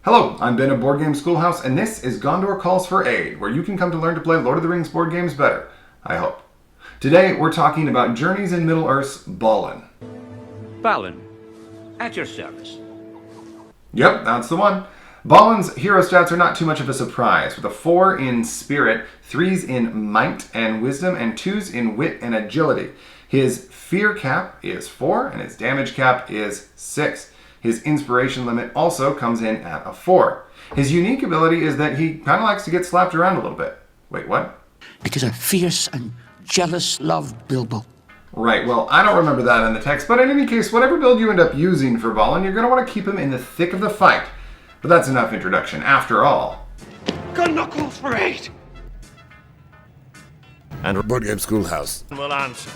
Hello, I'm Ben of Board Game Schoolhouse, and this is Gondor Calls for Aid, where you can come to learn to play Lord of the Rings board games better. I hope. Today, we're talking about Journeys in Middle-earth's Balin. Balin, at your service. Yep, that's the one. Balin's hero stats are not too much of a surprise, with a 4 in spirit, 3s in might and wisdom, and 2s in wit and agility. His fear cap is 4, and his damage cap is 6. His inspiration limit also comes in at a 4. His unique ability is that he kind of likes to get slapped around a little bit. Wait, what? Because a fierce and jealous love, Bilbo. Right, well, I don't remember that in the text, but in any case, whatever build you end up using for Balin, you're going to want to keep him in the thick of the fight. But that's enough introduction. After all, Gondor Calls for Aid! And Board Game Schoolhouse Will answer.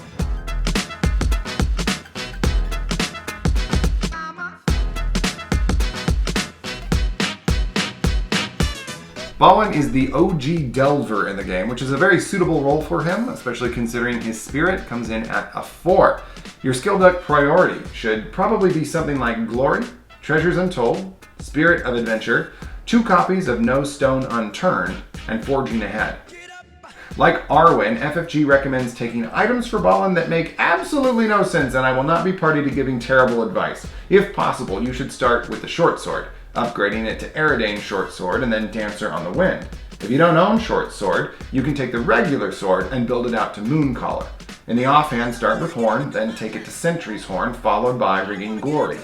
Balin is the OG Delver in the game, which is a very suitable role for him, especially considering his spirit comes in at a 4. Your skill deck priority should probably be something like Glory, Treasures Untold, Spirit of Adventure, 2 copies of No Stone Unturned, and Forging Ahead. Like Arwen, FFG recommends taking items for Balin that make absolutely no sense, and I will not be party to giving terrible advice. If possible, you should start with the short sword, upgrading it to Eredane short sword and then Dancer on the Wind. If you don't own short sword, you can take the regular sword and build it out to Mooncaller. In the offhand, start with Horn, then take it to Sentry's Horn, followed by Rigging Glory.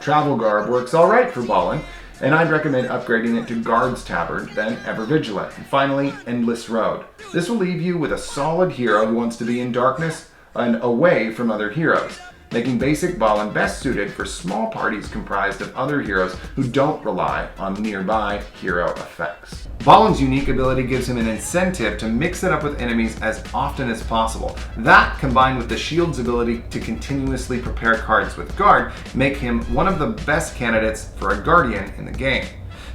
Travel Garb works alright for Balin, and I'd recommend upgrading it to Guard's Tabard, then Ever Vigilant, and finally Endless Road. This will leave you with a solid hero who wants to be in darkness and away from other heroes, making basic Balin best suited for small parties comprised of other heroes who don't rely on nearby hero effects. Balin's unique ability gives him an incentive to mix it up with enemies as often as possible. That, combined with the shield's ability to continuously prepare cards with Guard, make him one of the best candidates for a Guardian in the game.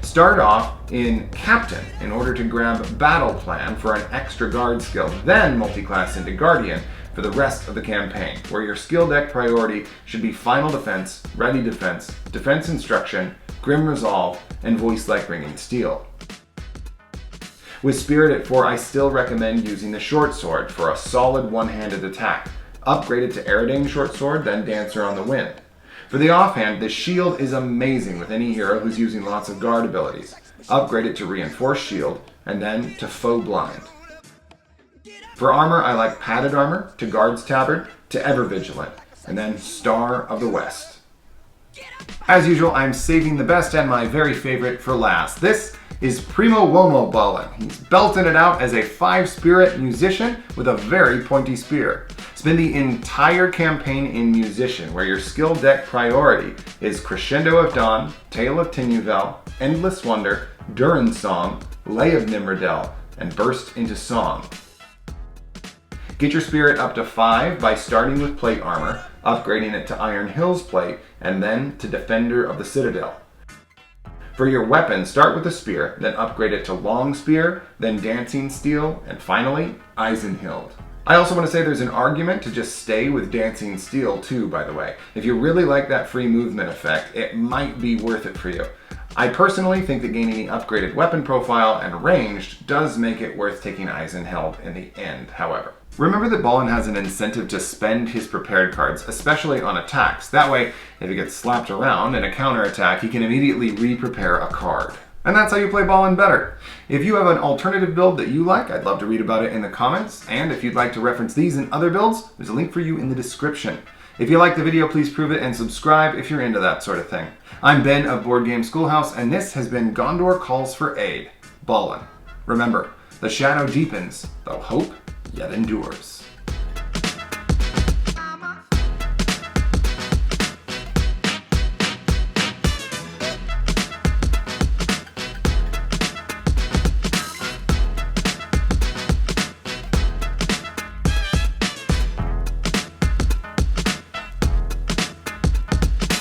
Start off in Captain in order to grab Battle Plan for an extra Guard skill, then multi-class into Guardian for the rest of the campaign, where your skill deck priority should be Final Defense, Ready Defense, Defense Instruction, Grim Resolve, and Voice Like Ringing Steel. With Spirit at 4, I still recommend using the short sword for a solid one-handed attack. Upgrade it to Eredane short sword, then Dancer on the Wind. For the offhand, the shield is amazing with any hero who's using lots of guard abilities. Upgrade it to Reinforced Shield, and then to Foe Blind. For armor, I like Padded Armor, to Guard's Tabard, to Ever Vigilant, and then Star of the West. As usual, I'm saving the best and my very favorite for last. This is Primo Uomo Balin. He's belting it out as a 5-spirit musician with a very pointy spear. Spend the entire campaign in Musician, where your skill deck priority is Crescendo of Dawn, Tale of Tinuvel, Endless Wonder, Durin Song, Lay of Nimrodel, and Burst into Song. Get your spirit up to 5 by starting with plate armor, upgrading it to Iron Hills plate, and then to Defender of the Citadel. For your weapon, start with a spear, then upgrade it to Long Spear, then Dancing Steel, and finally, Eisenhild. I also want to say there's an argument to just stay with Dancing Steel too, by the way. If you really like that free movement effect, it might be worth it for you. I personally think that gaining the upgraded weapon profile and ranged does make it worth taking Eisenhild in the end, however. Remember that Balin has an incentive to spend his prepared cards, especially on attacks. That way, if he gets slapped around in a counterattack, he can immediately re-prepare a card. And that's how you play Balin better. If you have an alternative build that you like, I'd love to read about it in the comments. And if you'd like to reference these and other builds, there's a link for you in the description. If you like the video, please prove it and subscribe if you're into that sort of thing. I'm Ben of Board Game Schoolhouse, and this has been Gondor Calls for Aid, Balin. Remember, the shadow deepens, though hope yet endures.